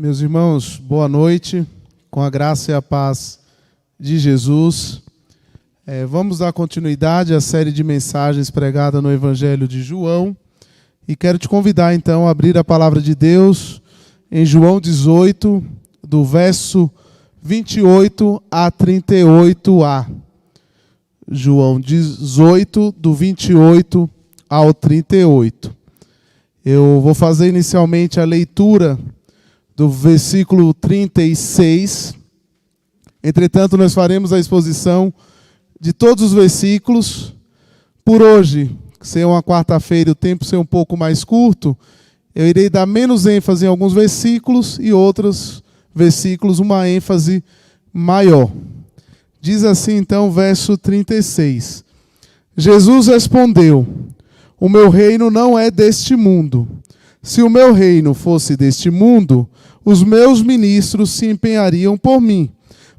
Meus irmãos, boa noite, com a graça e a paz de Jesus. Vamos dar continuidade à série de mensagens pregadas no Evangelho de João. E quero te convidar, então, a abrir a palavra de Deus em João 18, do verso 28 a 38a. João 18, do 28 ao 38. Eu vou fazer inicialmente a leitura do versículo 36. Entretanto, nós faremos a exposição de todos os versículos. Por hoje, ser uma quarta-feira e o tempo ser um pouco mais curto, eu irei dar menos ênfase em alguns versículos e outros versículos uma ênfase maior. Diz assim, então, o verso 36. Jesus respondeu: o meu reino não é deste mundo. Se o meu reino fosse deste mundo, os meus ministros se empenhariam por mim,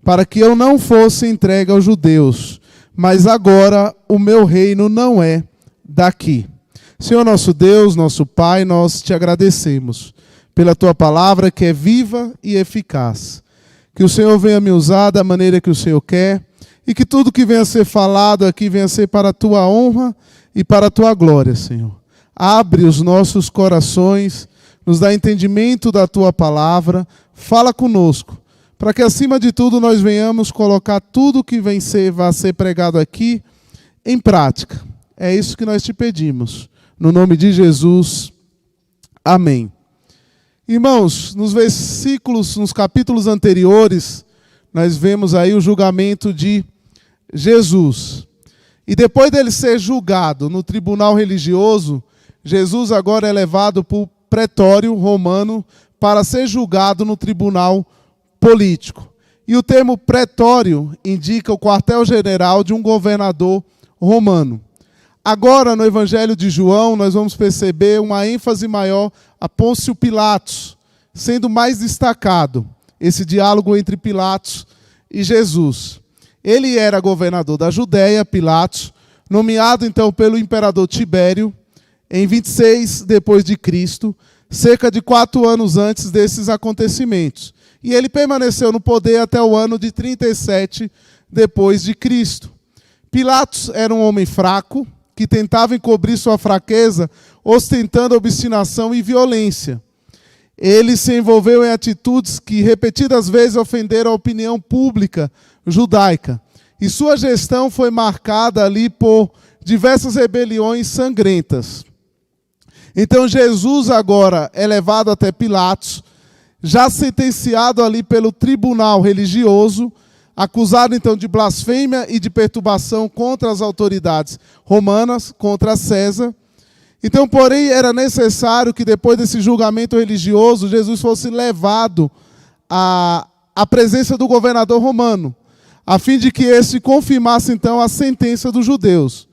para que eu não fosse entregue aos judeus. Mas agora o meu reino não é daqui. Senhor nosso Deus, nosso Pai, nós te agradecemos pela tua palavra que é viva e eficaz. Que o Senhor venha me usar da maneira que o Senhor quer e que tudo que venha a ser falado aqui venha a ser para a tua honra e para a tua glória, Senhor. Abre os nossos corações, nos dá entendimento da tua palavra, fala conosco, para que acima de tudo nós venhamos colocar tudo que vai ser pregado aqui em prática. É isso que nós te pedimos. No nome de Jesus, amém. Irmãos, nos capítulos anteriores, nós vemos aí o julgamento de Jesus. E depois dele ser julgado no tribunal religioso, Jesus agora é levado para o pretório romano para ser julgado no tribunal político. E o termo pretório indica o quartel-general de um governador romano. Agora, no Evangelho de João, nós vamos perceber uma ênfase maior a Pôncio Pilatos, sendo mais destacado esse diálogo entre Pilatos e Jesus. Ele era governador da Judéia, Pilatos, nomeado então pelo imperador Tibério, em 26 depois de Cristo, cerca de 4 anos antes desses acontecimentos. E ele permaneceu no poder até o ano de 37 depois de Cristo. Pilatos era um homem fraco, que tentava encobrir sua fraqueza, ostentando obstinação e violência. Ele se envolveu em atitudes que repetidas vezes ofenderam a opinião pública judaica. E sua gestão foi marcada ali por diversas rebeliões sangrentas. Então Jesus agora é levado até Pilatos, já sentenciado ali pelo tribunal religioso, acusado então de blasfêmia e de perturbação contra as autoridades romanas, contra César. Então, porém, era necessário que depois desse julgamento religioso, Jesus fosse levado à presença do governador romano, a fim de que esse confirmasse então a sentença dos judeus.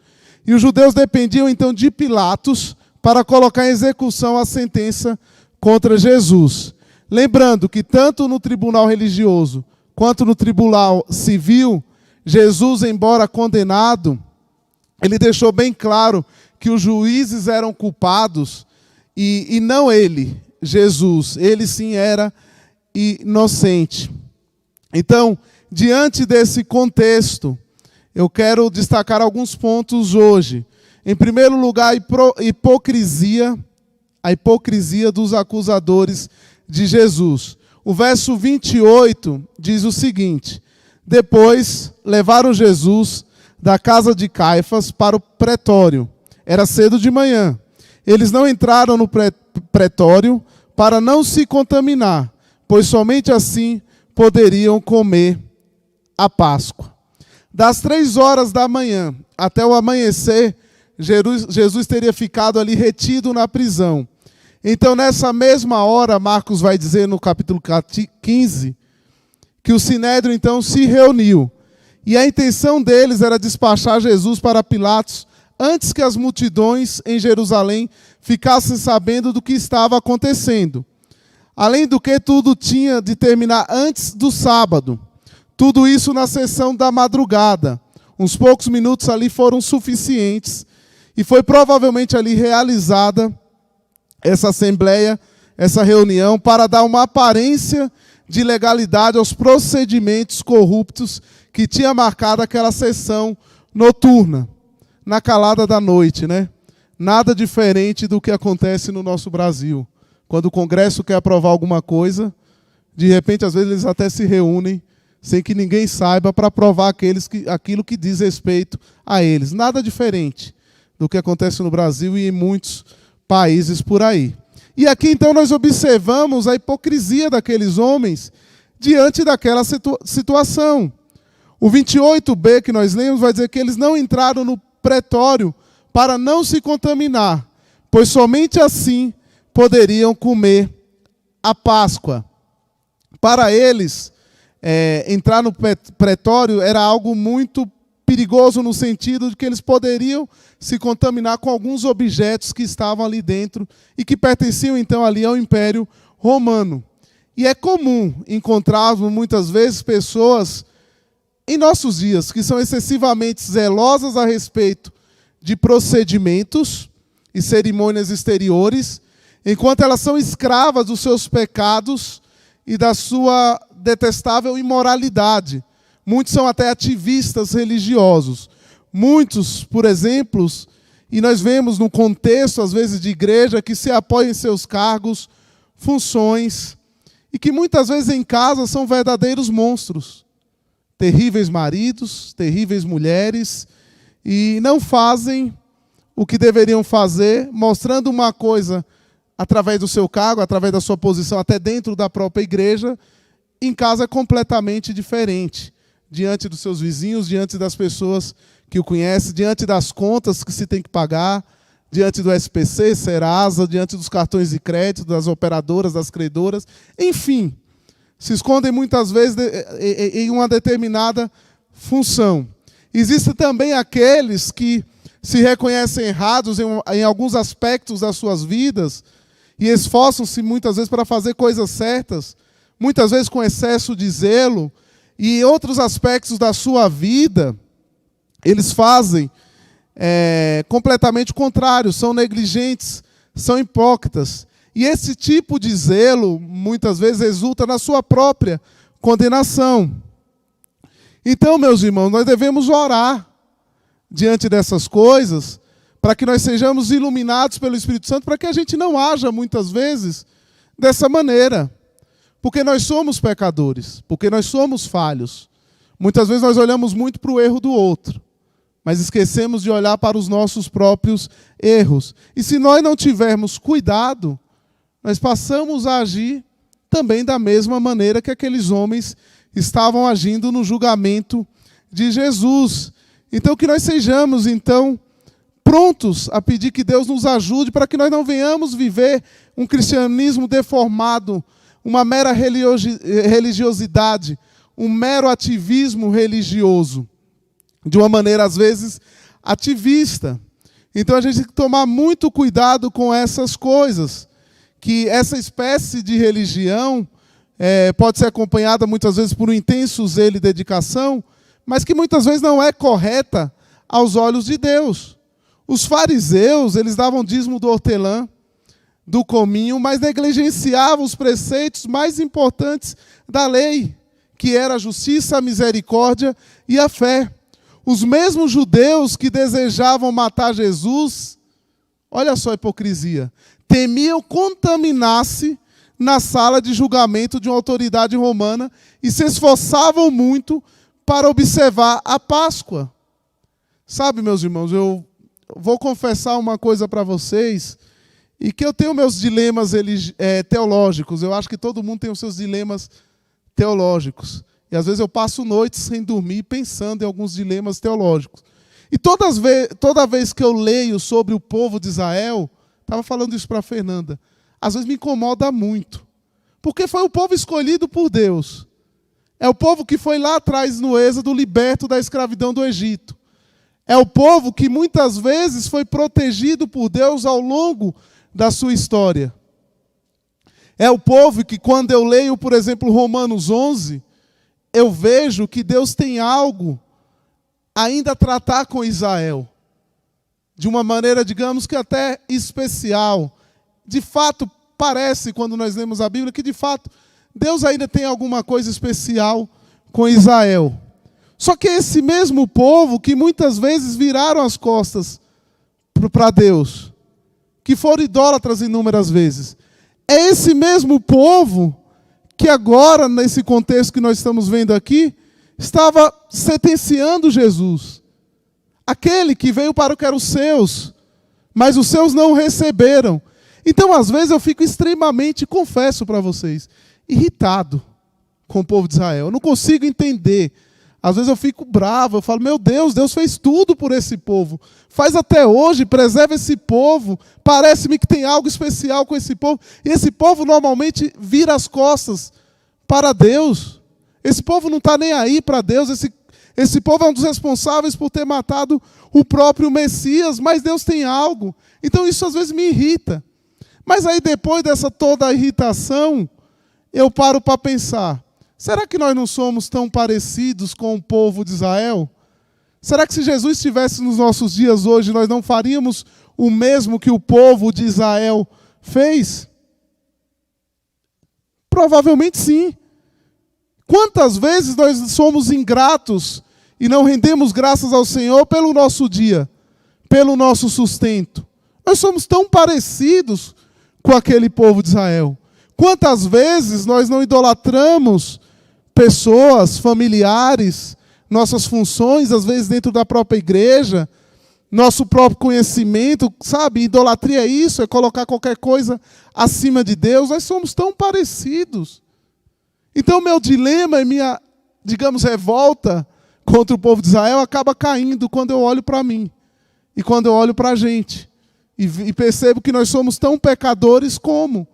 E os judeus dependiam então de Pilatos para colocar em execução a sentença contra Jesus. Lembrando que tanto no tribunal religioso quanto no tribunal civil, Jesus, embora condenado, ele deixou bem claro que os juízes eram culpados e não ele, Jesus. Ele sim era inocente. Então, diante desse contexto, eu quero destacar alguns pontos hoje. Em primeiro lugar, a hipocrisia dos acusadores de Jesus. O verso 28 diz o seguinte: depois levaram Jesus da casa de Caifás para o pretório. Era cedo de manhã. Eles não entraram no pretório para não se contaminar, pois somente assim poderiam comer a Páscoa. Das 3 horas da manhã até o amanhecer, Jesus teria ficado ali retido na prisão. Então, nessa mesma hora, Marcos vai dizer no capítulo 15, que o Sinédrio então se reuniu. E a intenção deles era despachar Jesus para Pilatos antes que as multidões em Jerusalém ficassem sabendo do que estava acontecendo. Além do que, tudo tinha de terminar antes do sábado. Tudo isso na sessão da madrugada. Uns poucos minutos ali foram suficientes. E foi provavelmente ali realizada essa assembleia, essa reunião para dar uma aparência de legalidade aos procedimentos corruptos que tinha marcado aquela sessão noturna, na calada da noite, né? Nada diferente do que acontece no nosso Brasil. Quando o Congresso quer aprovar alguma coisa, de repente, às vezes, eles até se reúnem sem que ninguém saiba para aprovar aquilo que diz respeito a eles. Nada diferente do que acontece no Brasil e em muitos países por aí. E aqui, então, nós observamos a hipocrisia daqueles homens diante daquela situação. O 28b que nós lemos vai dizer que eles não entraram no pretório para não se contaminar, pois somente assim poderiam comer a Páscoa. Para eles, entrar no pretório era algo muito perigoso no sentido de que eles poderiam se contaminar com alguns objetos que estavam ali dentro e que pertenciam então ali ao Império Romano. E é comum encontrarmos muitas vezes pessoas em nossos dias que são excessivamente zelosas a respeito de procedimentos e cerimônias exteriores, enquanto elas são escravas dos seus pecados e da sua detestável imoralidade. Muitos são até ativistas religiosos. Muitos, por exemplo, e nós vemos no contexto, às vezes, de igreja, que se apoiam em seus cargos, funções, e que muitas vezes em casa são verdadeiros monstros. Terríveis maridos, terríveis mulheres, e não fazem o que deveriam fazer, mostrando uma coisa através do seu cargo, através da sua posição, até dentro da própria igreja, em casa é completamente diferente, diante dos seus vizinhos, diante das pessoas que o conhecem, diante das contas que se tem que pagar, diante do SPC, Serasa, diante dos cartões de crédito, das operadoras, das credoras, enfim, se escondem muitas vezes em uma determinada função. Existem também aqueles que se reconhecem errados em alguns aspectos das suas vidas e esforçam-se muitas vezes para fazer coisas certas, muitas vezes com excesso de zelo, e em outros aspectos da sua vida, eles fazem completamente o contrário, são negligentes, são hipócritas. E esse tipo de zelo, muitas vezes, resulta na sua própria condenação. Então, meus irmãos, nós devemos orar diante dessas coisas, para que nós sejamos iluminados pelo Espírito Santo, para que a gente não haja, muitas vezes, dessa maneira. Porque nós somos pecadores, porque nós somos falhos. Muitas vezes nós olhamos muito para o erro do outro, mas esquecemos de olhar para os nossos próprios erros. E se nós não tivermos cuidado, nós passamos a agir também da mesma maneira que aqueles homens estavam agindo no julgamento de Jesus. Então, que nós sejamos, então, prontos a pedir que Deus nos ajude para que nós não venhamos viver um cristianismo deformado, uma mera religiosidade, um mero ativismo religioso, de uma maneira, às vezes, ativista. Então, a gente tem que tomar muito cuidado com essas coisas, que essa espécie de religião pode ser acompanhada, muitas vezes, por um intenso zelo e dedicação, mas que muitas vezes não é correta aos olhos de Deus. Os fariseus, eles davam dízimo do hortelã, do cominho, mas negligenciavam os preceitos mais importantes da lei, que era a justiça, a misericórdia e a fé. Os mesmos judeus que desejavam matar Jesus, olha só a hipocrisia, temiam contaminar-se na sala de julgamento de uma autoridade romana e se esforçavam muito para observar a Páscoa. Sabe, meus irmãos, eu vou confessar uma coisa para vocês, e que eu tenho meus dilemas teológicos. Eu acho que todo mundo tem os seus dilemas teológicos. E às vezes eu passo noites sem dormir pensando em alguns dilemas teológicos. E toda vez que eu leio sobre o povo de Israel, estava falando isso para a Fernanda, às vezes me incomoda muito. Porque foi o povo escolhido por Deus. É o povo que foi lá atrás no Êxodo liberto da escravidão do Egito. É o povo que muitas vezes foi protegido por Deus ao longo da sua história. É o povo que, quando eu leio, por exemplo, Romanos 11, eu vejo que Deus tem algo ainda a tratar com Israel, de uma maneira, digamos que até especial. De fato, parece, quando nós lemos a Bíblia, que de fato Deus ainda tem alguma coisa especial com Israel. Só que esse mesmo povo que muitas vezes viraram as costas para Deus, que foram idólatras inúmeras vezes, é esse mesmo povo que agora, nesse contexto que nós estamos vendo aqui, estava sentenciando Jesus. Aquele que veio para o que eram os seus, mas os seus não o receberam. Então, às vezes, eu fico extremamente, confesso para vocês, irritado com o povo de Israel. Eu não consigo entender. Às vezes eu fico bravo, eu falo, meu Deus, Deus fez tudo por esse povo. Faz até hoje, preserva esse povo. Parece-me que tem algo especial com esse povo. E esse povo normalmente vira as costas para Deus. Esse povo não está nem aí para Deus. Esse povo é um dos responsáveis por ter matado o próprio Messias, mas Deus tem algo. Então isso às vezes me irrita. Mas aí depois dessa toda a irritação, eu paro para pensar, será que nós não somos tão parecidos com o povo de Israel? Será que se Jesus estivesse nos nossos dias hoje, nós não faríamos o mesmo que o povo de Israel fez? Provavelmente sim. Quantas vezes nós somos ingratos e não rendemos graças ao Senhor pelo nosso dia, pelo nosso sustento? Nós somos tão parecidos com aquele povo de Israel. Quantas vezes nós não idolatramos pessoas, familiares, nossas funções, às vezes dentro da própria igreja, nosso próprio conhecimento, sabe? Idolatria é isso, é colocar qualquer coisa acima de Deus. Nós somos tão parecidos. Então, meu dilema e minha, digamos, revolta contra o povo de Israel acaba caindo quando eu olho para mim e quando eu olho para a gente e percebo que nós somos tão pecadores como.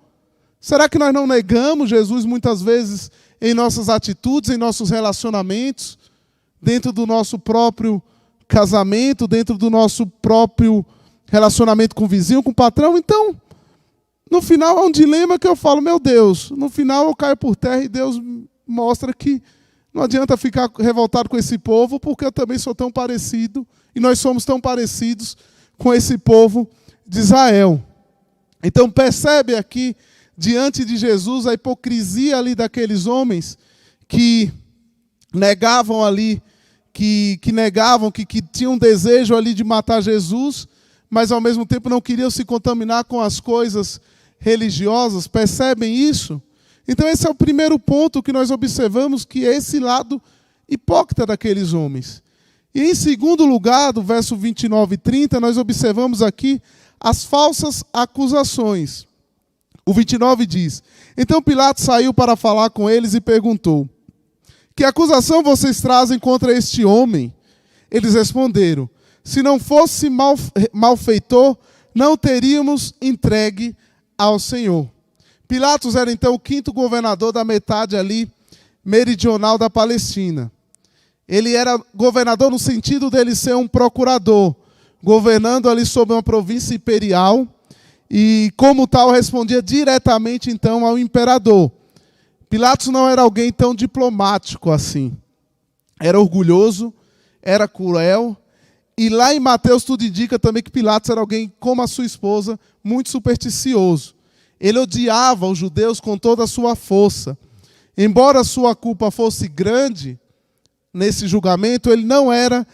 Será que nós não negamos Jesus muitas vezes em nossas atitudes, em nossos relacionamentos, dentro do nosso próprio casamento, dentro do nosso próprio relacionamento com o vizinho, com o patrão? Então, no final é um dilema que eu falo, meu Deus, no final eu caio por terra e Deus mostra que não adianta ficar revoltado com esse povo, porque eu também sou tão parecido, e nós somos tão parecidos com esse povo de Israel. Então percebe aqui, diante de Jesus, a hipocrisia ali daqueles homens que negavam ali, que negavam, que tinham um desejo ali de matar Jesus, mas ao mesmo tempo não queriam se contaminar com as coisas religiosas. Percebem isso? Então esse é o primeiro ponto que nós observamos, que é esse lado hipócrita daqueles homens. E em segundo lugar, do verso 29 e 30, nós observamos aqui as falsas acusações. O 29 diz, então Pilatos saiu para falar com eles e perguntou, que acusação vocês trazem contra este homem? Eles responderam, se não fosse malfeitor, não teríamos entregue ao Senhor. Pilatos era então o quinto governador da metade ali meridional da Palestina. Ele era governador no sentido dele ser um procurador, governando ali sobre uma província imperial, e como tal respondia diretamente então ao imperador. Pilatos não era alguém tão diplomático assim. Era orgulhoso, era cruel, e lá em Mateus tudo indica também que Pilatos era alguém, como a sua esposa, muito supersticioso. Ele odiava os judeus com toda a sua força. Embora a sua culpa fosse grande nesse julgamento, ela não era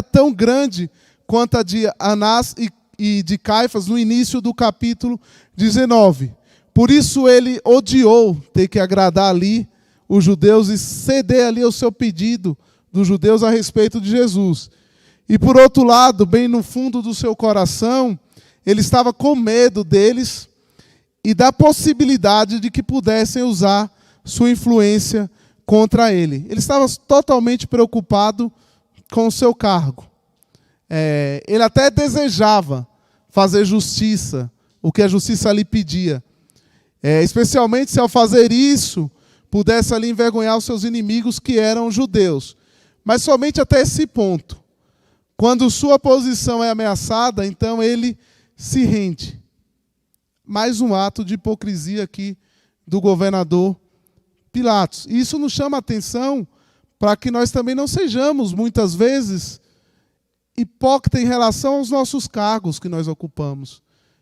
tão grande quanto a de Anás e de Caifás no início do capítulo 19. Por isso ele odiou ter que agradar ali os judeus e ceder ali ao seu pedido dos judeus a respeito de Jesus. E por outro lado, bem no fundo do seu coração, ele estava com medo deles e da possibilidade de que pudessem usar sua influência contra ele. Ele estava totalmente preocupado com o seu cargo. Ele até desejava fazer justiça, o que a justiça lhe pedia. Especialmente se ao fazer isso, pudesse ali envergonhar os seus inimigos que eram judeus. Mas somente até esse ponto. Quando sua posição é ameaçada, então ele se rende. Mais um ato de hipocrisia aqui do governador Pilatos. E isso nos chama a atenção para que nós também não sejamos, muitas vezes, hipócritas em relação aos nossos cargos que nós ocupamos.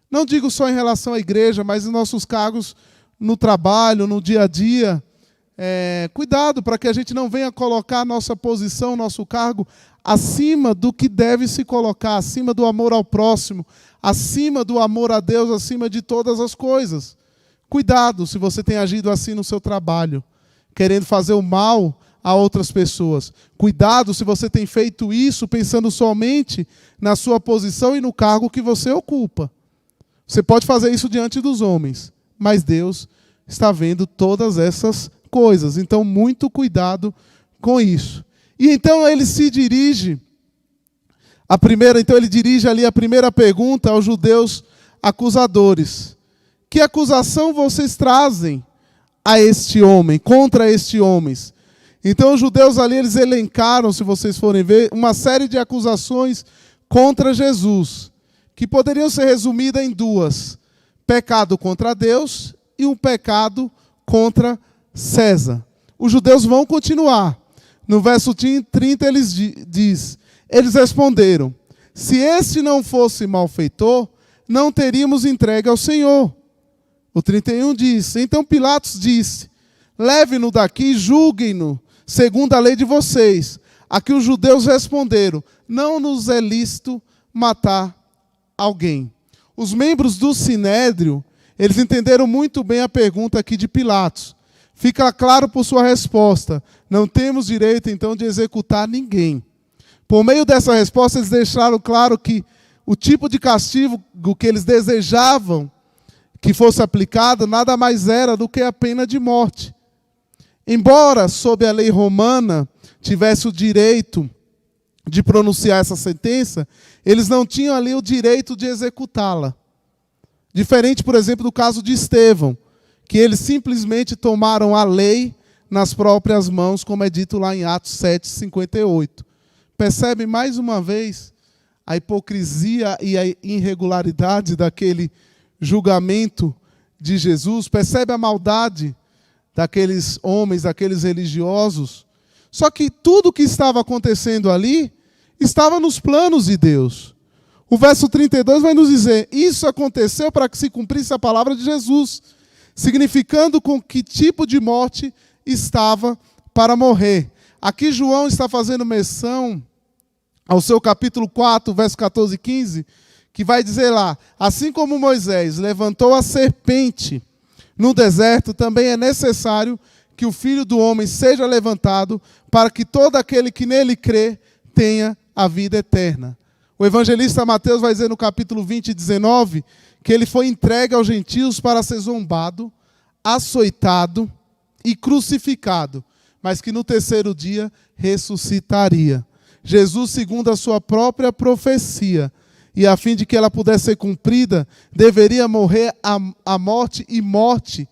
Não digo só em relação à igreja, mas em nossos cargos no trabalho, no dia a dia. Cuidado para que a gente não venha colocar a nossa posição, nosso cargo, acima do que deve se colocar, acima do amor ao próximo, acima do amor a Deus, acima de todas as coisas. Cuidado se você tem agido assim no seu trabalho, querendo fazer o mal a outras pessoas. Cuidado se você tem feito isso pensando somente na sua posição e no cargo que você ocupa. Você pode fazer isso diante dos homens, mas Deus está vendo todas essas coisas. Então, muito cuidado com isso. E então ele se dirige, ele dirige ali a primeira pergunta aos judeus acusadores. Que acusação vocês trazem a este homem, contra este homem? Então os judeus ali, eles elencaram, se vocês forem ver, uma série de acusações contra Jesus, que poderiam ser resumidas em duas: pecado contra Deus e um pecado contra César. Os judeus vão continuar. No verso 30 eles responderam: se este não fosse malfeitor, não teríamos entregue ao Senhor. O 31 diz: então Pilatos disse: leve-no daqui e julguem-no, segundo a lei de vocês. A que os judeus responderam: não nos é lícito matar alguém. Os membros do Sinédrio, eles entenderam muito bem a pergunta aqui de Pilatos. Fica claro por sua resposta: não temos direito então de executar ninguém. Por meio dessa resposta, eles deixaram claro que o tipo de castigo que eles desejavam que fosse aplicado nada mais era do que a pena de morte. Embora, sob a lei romana, tivesse o direito de pronunciar essa sentença, eles não tinham ali o direito de executá-la. Diferente, por exemplo, do caso de Estevão, que eles simplesmente tomaram a lei nas próprias mãos, como é dito lá em Atos 7:58. Percebe mais uma vez a hipocrisia e a irregularidade daquele julgamento de Jesus? Percebe a maldade daqueles homens, daqueles religiosos? Só que tudo o que estava acontecendo ali estava nos planos de Deus. O verso 32 vai nos dizer: isso aconteceu para que se cumprisse a palavra de Jesus, significando com que tipo de morte estava para morrer. Aqui João está fazendo menção ao seu capítulo 4, verso 14 e 15, que vai dizer lá: assim como Moisés levantou a serpente no deserto, também é necessário que o Filho do Homem seja levantado, para que todo aquele que nele crê tenha a vida eterna. O evangelista Mateus vai dizer no capítulo 20, 19, que ele foi entregue aos gentios para ser zombado, açoitado e crucificado, mas que no terceiro dia ressuscitaria. Jesus, segundo a sua própria profecia, e a fim de que ela pudesse ser cumprida, deveria morrer a morte e morte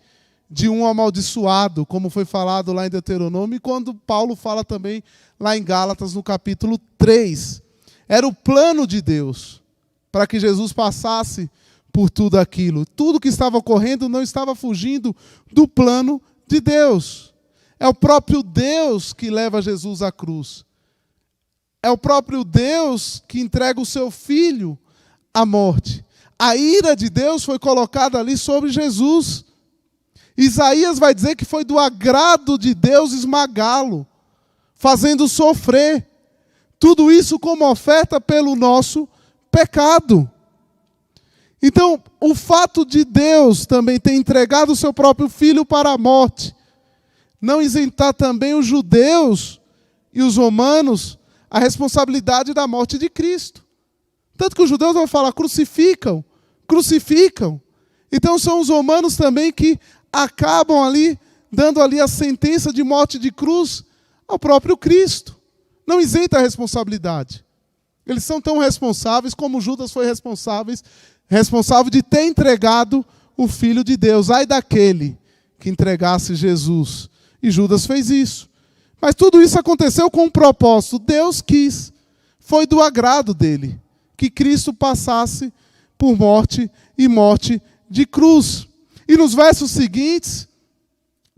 de um amaldiçoado, como foi falado lá em Deuteronômio, e quando Paulo fala também lá em Gálatas, no capítulo 3. Era o plano de Deus, para que Jesus passasse por tudo aquilo. Tudo que estava ocorrendo não estava fugindo do plano de Deus. É o próprio Deus que leva Jesus à cruz. É o próprio Deus que entrega o seu Filho à morte. A ira de Deus foi colocada ali sobre Jesus. Isaías vai dizer que foi do agrado de Deus esmagá-lo, fazendo sofrer. Tudo isso como oferta pelo nosso pecado. Então, o fato de Deus também ter entregado o seu próprio Filho para a morte, não isentar também os judeus e os romanos a responsabilidade da morte de Cristo. Tanto que os judeus vão falar: crucificam, crucificam. Então são os romanos também que acabam ali, dando ali a sentença de morte de cruz ao próprio Cristo. Não isenta a responsabilidade. Eles são tão responsáveis como Judas foi responsável de ter entregado o Filho de Deus. Ai daquele que entregasse Jesus. E Judas fez isso. Mas tudo isso aconteceu com um propósito. Deus quis. Foi do agrado dele que Cristo passasse por morte e morte de cruz. E nos versos seguintes,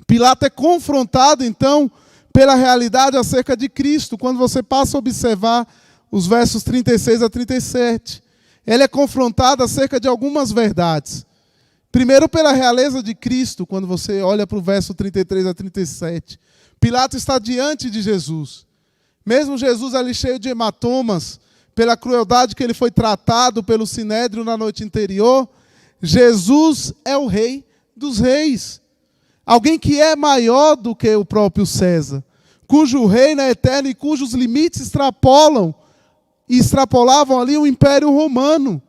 Pilatos é confrontado, então, pela realidade acerca de Cristo. Quando você passa a observar os versos 36 a 37, ele é confrontado acerca de algumas verdades. Primeiro, pela realeza de Cristo, quando você olha para o verso 33 a 37. Pilatos está diante de Jesus. Mesmo Jesus ali cheio de hematomas, pela crueldade que ele foi tratado pelo Sinédrio na noite anterior, Jesus é o Rei dos Reis. Alguém que é maior do que o próprio César, cujo reino é eterno e cujos limites extrapolavam ali o Império Romano.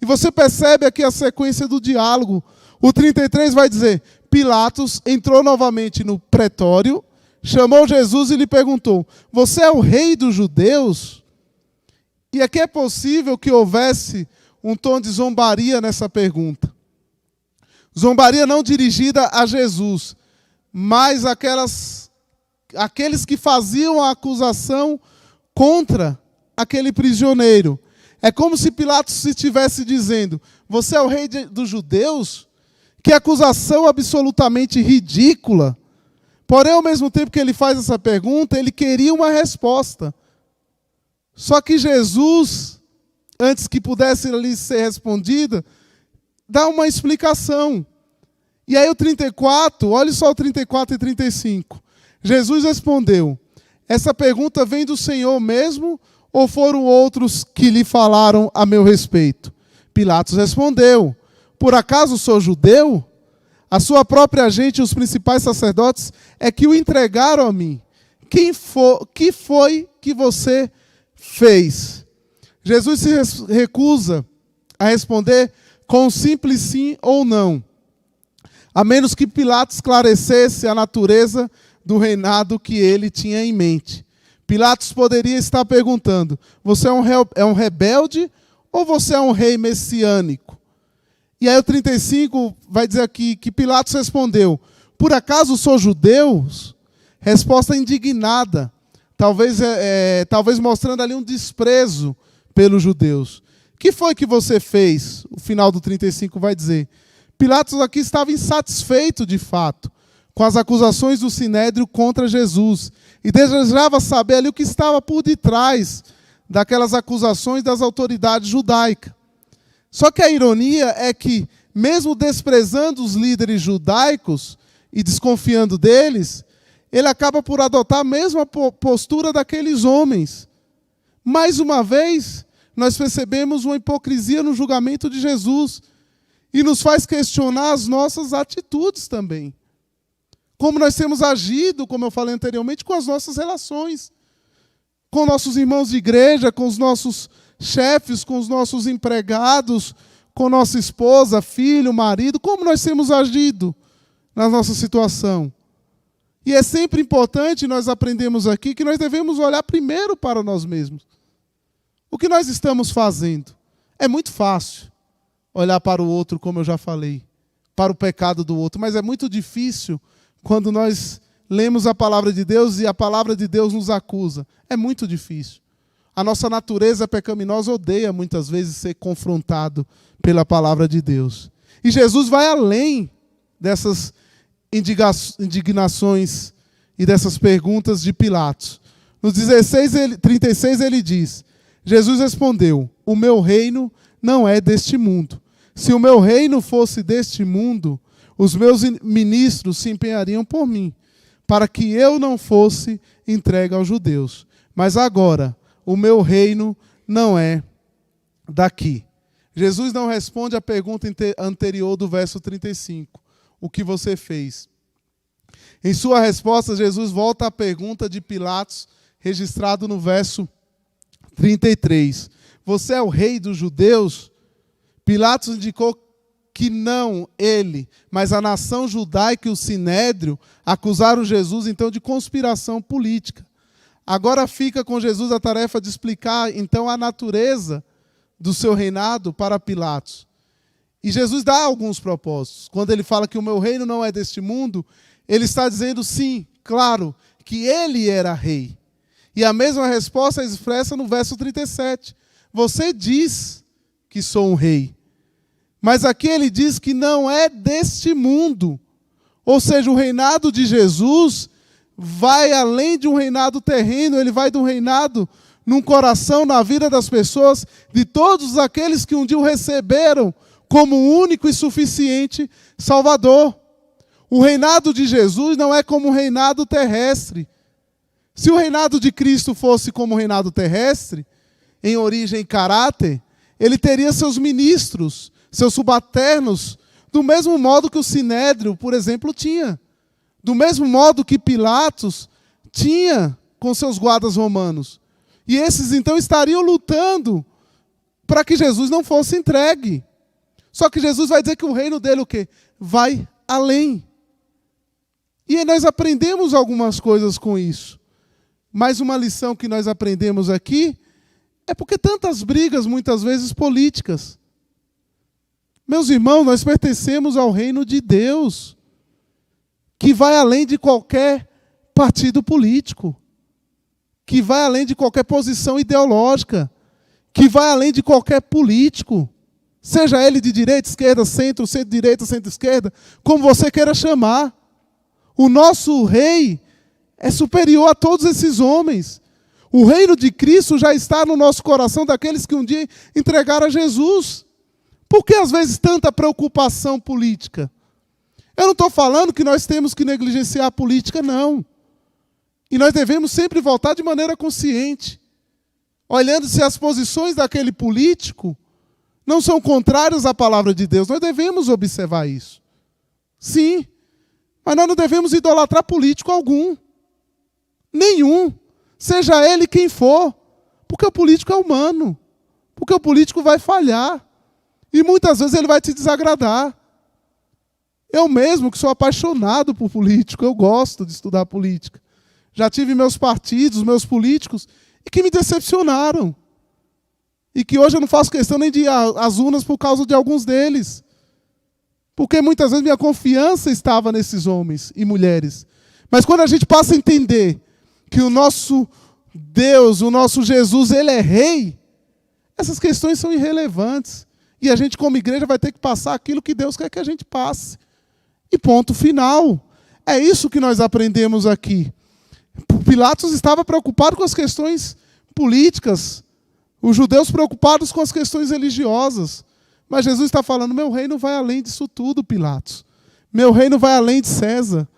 E você percebe aqui a sequência do diálogo. O 33 vai dizer: Pilatos entrou novamente no pretório, chamou Jesus e lhe perguntou: você é o rei dos judeus? E aqui é possível que houvesse um tom de zombaria nessa pergunta. Zombaria não dirigida a Jesus, mas aqueles que faziam a acusação contra aquele prisioneiro. É como se Pilatos estivesse dizendo: você é o rei dos judeus? Que acusação absolutamente ridícula. Porém, ao mesmo tempo que ele faz essa pergunta, ele queria uma resposta. Só que Jesus, antes que pudesse ali ser respondida, dá uma explicação. E aí o 34, olha só o 34 e 35. Jesus respondeu: essa pergunta vem do Senhor mesmo, ou foram outros que lhe falaram a meu respeito? Pilatos respondeu: por acaso sou judeu? A sua própria gente e os principais sacerdotes é que o entregaram a mim. Que foi que você fez? Jesus se recusa a responder com um simples sim ou não, a menos que Pilatos esclarecesse a natureza do reinado que ele tinha em mente. Pilatos poderia estar perguntando: você é um rebelde ou você é um rei messiânico? E aí o 35 vai dizer aqui que Pilatos respondeu: por acaso sou judeu? Resposta indignada, talvez mostrando ali um desprezo pelos judeus. Que foi que você fez? O final do 35 vai dizer. Pilatos aqui estava insatisfeito, de fato, com as acusações do Sinédrio contra Jesus, e desejava saber ali o que estava por detrás daquelas acusações das autoridades judaicas. Só que a ironia é que, mesmo desprezando os líderes judaicos e desconfiando deles, ele acaba por adotar a mesma postura daqueles homens. Mais uma vez, nós percebemos uma hipocrisia no julgamento de Jesus e nos faz questionar as nossas atitudes também. Como nós temos agido, como eu falei anteriormente, com as nossas relações. Com nossos irmãos de igreja, com os nossos chefes, com os nossos empregados, com nossa esposa, filho, marido. Como nós temos agido na nossa situação. E é sempre importante, nós aprendemos aqui, que nós devemos olhar primeiro para nós mesmos. O que nós estamos fazendo? É muito fácil olhar para o outro, como eu já falei, para o pecado do outro, mas é muito difícil quando nós lemos a palavra de Deus e a palavra de Deus nos acusa. É muito difícil. A nossa natureza pecaminosa odeia muitas vezes ser confrontado pela palavra de Deus. E Jesus vai além dessas indignações e dessas perguntas de Pilatos. No 36 ele diz: Jesus respondeu: o meu reino não é deste mundo. Se o meu reino fosse deste mundo, os meus ministros se empenhariam por mim, para que eu não fosse entregue aos judeus. Mas agora, o meu reino não é daqui. Jesus não responde à pergunta anterior do verso 35. O que você fez? Em sua resposta, Jesus volta à pergunta de Pilatos, registrado no verso 33. Você é o rei dos judeus? Pilatos indicou que não ele, mas a nação judaica e o Sinédrio acusaram Jesus, então, de conspiração política. Agora fica com Jesus a tarefa de explicar, então, a natureza do seu reinado para Pilatos. E Jesus dá alguns propósitos. Quando ele fala que o meu reino não é deste mundo, ele está dizendo, sim, claro, que ele era rei. E a mesma resposta é expressa no verso 37. Você diz que sou um rei. Mas aqui ele diz que não é deste mundo. Ou seja, o reinado de Jesus vai além de um reinado terreno, ele vai de um reinado num coração, na vida das pessoas, de todos aqueles que um dia o receberam como único e suficiente Salvador. O reinado de Jesus não é como um reinado terrestre. Se o reinado de Cristo fosse como o reinado terrestre, em origem e caráter, ele teria seus ministros, seus subalternos, do mesmo modo que o Sinédrio, por exemplo, tinha. Do mesmo modo que Pilatos tinha com seus guardas romanos. E esses então estariam lutando para que Jesus não fosse entregue. Só que Jesus vai dizer que o reino dele o quê? Vai além. E aí nós aprendemos algumas coisas com isso. Mais uma lição que nós aprendemos aqui é porque tantas brigas, muitas vezes políticas. Meus irmãos, nós pertencemos ao reino de Deus, que vai além de qualquer partido político, que vai além de qualquer posição ideológica, que vai além de qualquer político, seja ele de direita, esquerda, centro-direita, centro-esquerda, como você queira chamar. O nosso rei é superior a todos esses homens. O reino de Cristo já está no nosso coração daqueles que um dia entregaram a Jesus. Por que às vezes tanta preocupação política? Eu não estou falando que nós temos que negligenciar a política, não. E nós devemos sempre votar de maneira consciente, olhando se as posições daquele político não são contrárias à palavra de Deus. Nós devemos observar isso. Sim, mas nós não devemos idolatrar político algum. Nenhum. Seja ele quem for. Porque o político é humano. Porque o político vai falhar. E muitas vezes ele vai te desagradar. Eu mesmo, que sou apaixonado por político, eu gosto de estudar política. Já tive meus partidos, meus políticos, e que me decepcionaram. E que hoje eu não faço questão nem de ir às urnas por causa de alguns deles. Porque muitas vezes minha confiança estava nesses homens e mulheres. Mas quando a gente passa a entender que o nosso Deus, o nosso Jesus, ele é rei, essas questões são irrelevantes. E a gente, como igreja, vai ter que passar aquilo que Deus quer que a gente passe. E ponto final. É isso que nós aprendemos aqui. Pilatos estava preocupado com as questões políticas, os judeus preocupados com as questões religiosas. Mas Jesus está falando, meu reino vai além disso tudo, Pilatos. Meu reino vai além de César.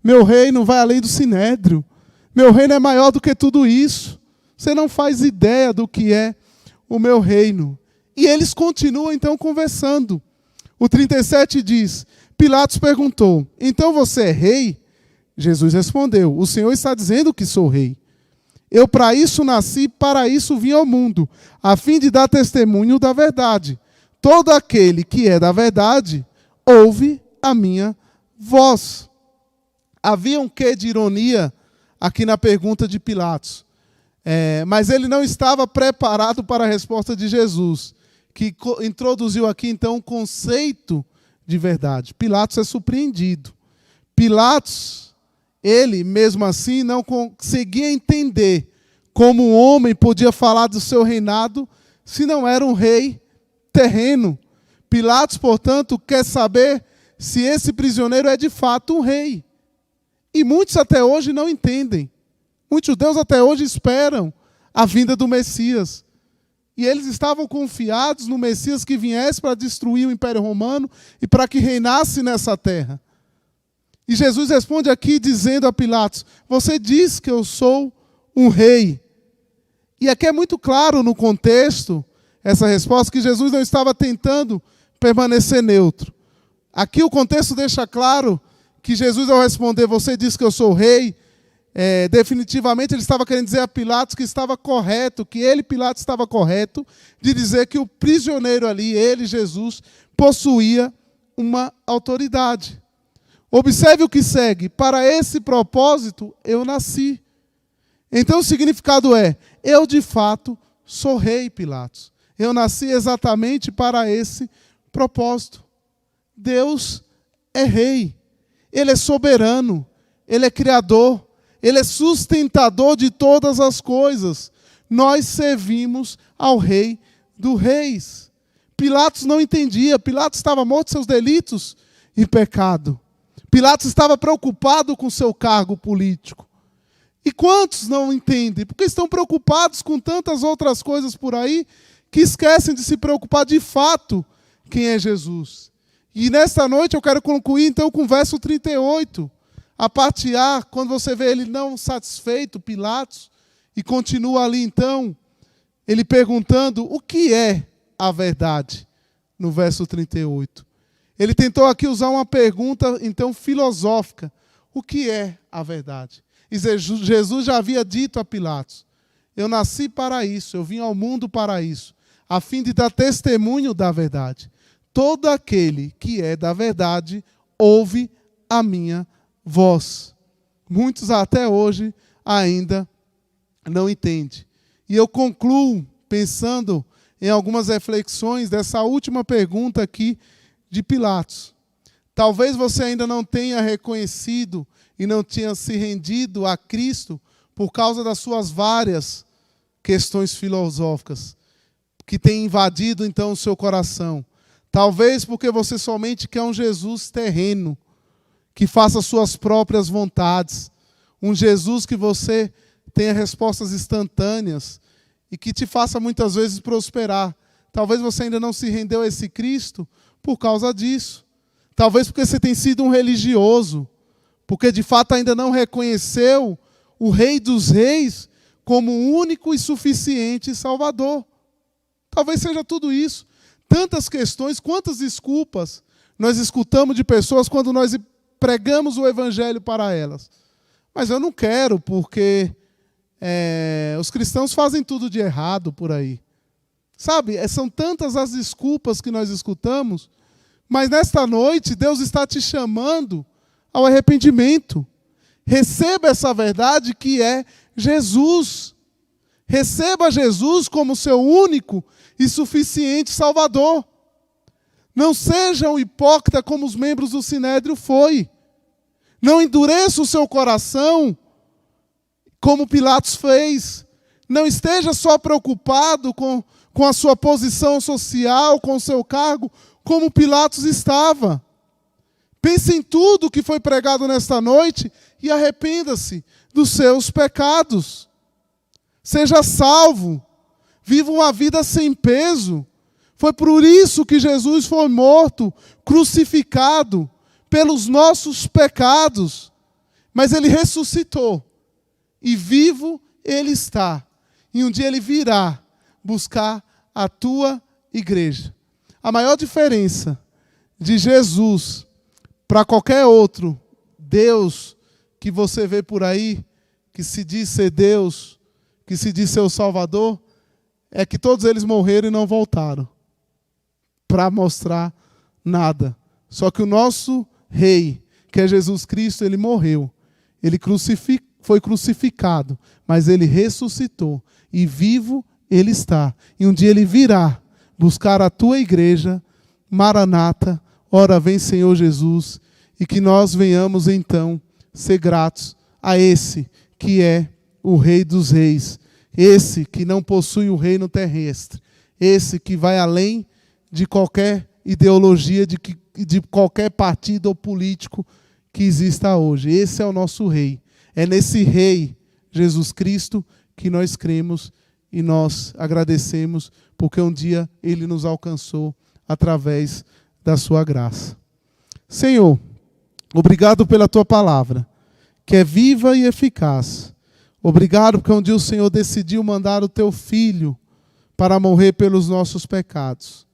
Meu reino vai além do Sinédrio. Meu reino é maior do que tudo isso. Você não faz ideia do que é o meu reino. E eles continuam então conversando. O 37 diz, Pilatos perguntou, então você é rei? Jesus respondeu, o Senhor está dizendo que sou rei. Eu para isso nasci, para isso vim ao mundo, a fim de dar testemunho da verdade. Todo aquele que é da verdade, ouve a minha voz. Havia um quê de ironia aqui na pergunta de Pilatos. Mas ele não estava preparado para a resposta de Jesus, que introduziu aqui então um conceito de verdade. Pilatos é surpreendido. Pilatos, ele mesmo assim não conseguia entender como um homem podia falar do seu reinado se não era um rei terreno. Pilatos, portanto, quer saber se esse prisioneiro é de fato um rei. E muitos até hoje não entendem. Muitos judeus até hoje esperam a vinda do Messias. E eles estavam confiados no Messias que viesse para destruir o Império Romano e para que reinasse nessa terra. E Jesus responde aqui dizendo a Pilatos, você diz que eu sou um rei. E aqui é muito claro no contexto, essa resposta, que Jesus não estava tentando permanecer neutro. Aqui o contexto deixa claro que Jesus, ao responder, você diz que eu sou rei, definitivamente ele estava querendo dizer a Pilatos que estava correto, que ele, Pilatos, estava correto de dizer que o prisioneiro ali, ele, Jesus, possuía uma autoridade. Observe o que segue. Para esse propósito, eu nasci. Então o significado é, eu de fato sou rei, Pilatos. Eu nasci exatamente para esse propósito. Deus é rei. Ele é soberano. Ele é criador. Ele é sustentador de todas as coisas. Nós servimos ao Rei dos Reis. Pilatos não entendia. Pilatos estava morto de seus delitos e pecado. Pilatos estava preocupado com seu cargo político. E quantos não entendem? Porque estão preocupados com tantas outras coisas por aí que esquecem de se preocupar de fato quem é Jesus. E nesta noite eu quero concluir então com o verso 38. A parte A, quando você vê ele não satisfeito, Pilatos, e continua ali então, ele perguntando o que é a verdade, no verso 38. Ele tentou aqui usar uma pergunta então filosófica. O que é a verdade? E Jesus já havia dito a Pilatos, eu nasci para isso, eu vim ao mundo para isso, a fim de dar testemunho da verdade. Todo aquele que é da verdade ouve a minha voz. Muitos até hoje ainda não entendem. E eu concluo pensando em algumas reflexões dessa última pergunta aqui de Pilatos. Talvez você ainda não tenha reconhecido e não tenha se rendido a Cristo por causa das suas várias questões filosóficas que têm invadido então o seu coração. Talvez porque você somente quer um Jesus terreno, que faça suas próprias vontades. Um Jesus que você tenha respostas instantâneas e que te faça muitas vezes prosperar. Talvez você ainda não se rendeu a esse Cristo por causa disso. Talvez porque você tem sido um religioso, porque de fato ainda não reconheceu o Rei dos Reis como único e suficiente Salvador. Talvez seja tudo isso. Tantas questões, quantas desculpas nós escutamos de pessoas quando nós pregamos o Evangelho para elas. Mas eu não quero, porque os cristãos fazem tudo de errado por aí. Sabe, são tantas as desculpas que nós escutamos, mas nesta noite Deus está te chamando ao arrependimento. Receba essa verdade que é Jesus. Receba Jesus como seu único e suficiente Salvador. Não seja um hipócrita como os membros do Sinédrio foi. Não endureça o seu coração como Pilatos fez. Não esteja só preocupado com a sua posição social, com o seu cargo, como Pilatos estava. Pense em tudo que foi pregado nesta noite e arrependa-se dos seus pecados. Seja salvo. Viva uma vida sem peso. Foi por isso que Jesus foi morto, crucificado, pelos nossos pecados. Mas ele ressuscitou. E vivo ele está. E um dia ele virá buscar a tua igreja. A maior diferença de Jesus para qualquer outro Deus que você vê por aí, que se diz ser Deus, que se diz ser o Salvador, é que todos eles morreram e não voltaram para mostrar nada. Só que o nosso Rei, que é Jesus Cristo, ele morreu. Ele foi crucificado, mas ele ressuscitou. E vivo ele está. E um dia ele virá buscar a tua igreja, Maranata, ora vem Senhor Jesus, e que nós venhamos então ser gratos a esse que é o Rei dos Reis, esse que não possui o reino terrestre, esse que vai além de qualquer ideologia, de qualquer partido ou político que exista hoje. Esse é o nosso Rei. É nesse Rei, Jesus Cristo, que nós cremos e nós agradecemos, porque um dia ele nos alcançou através da sua graça. Senhor, obrigado pela tua palavra, que é viva e eficaz. Obrigado porque um dia o Senhor decidiu mandar o teu Filho para morrer pelos nossos pecados,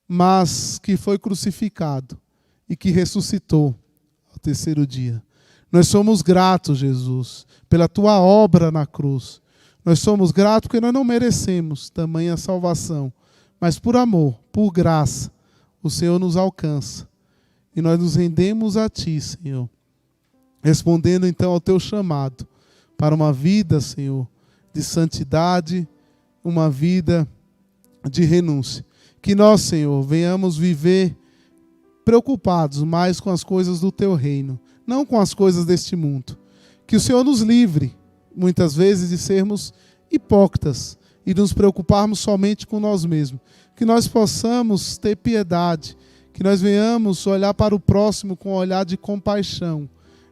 mas que foi crucificado e que ressuscitou ao terceiro dia. Nós somos gratos, Jesus, pela tua obra na cruz. Nós somos gratos porque nós não merecemos tamanha salvação, mas por amor, por graça, o Senhor nos alcança. E nós nos rendemos a ti, Senhor, respondendo então ao teu chamado para uma vida, Senhor, de santidade, uma vida de renúncia. Que nós, Senhor, venhamos viver preocupados mais com as coisas do teu reino, não com as coisas deste mundo. Que o Senhor nos livre, muitas vezes, de sermos hipócritas e nos preocuparmos somente com nós mesmos. Que nós possamos ter piedade, que nós venhamos olhar para o próximo com um olhar de compaixão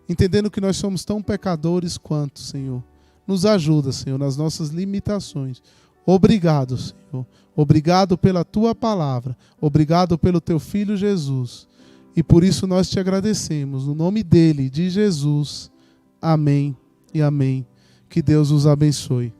entendendo que nós somos tão pecadores quanto, Senhor. Nos ajuda, Senhor, nas nossas limitações. Obrigado, Senhor. Obrigado pela Tua palavra. Obrigado pelo Teu Filho Jesus. E por isso nós te agradecemos. No nome dele, de Jesus. Amém e amém. Que Deus os abençoe.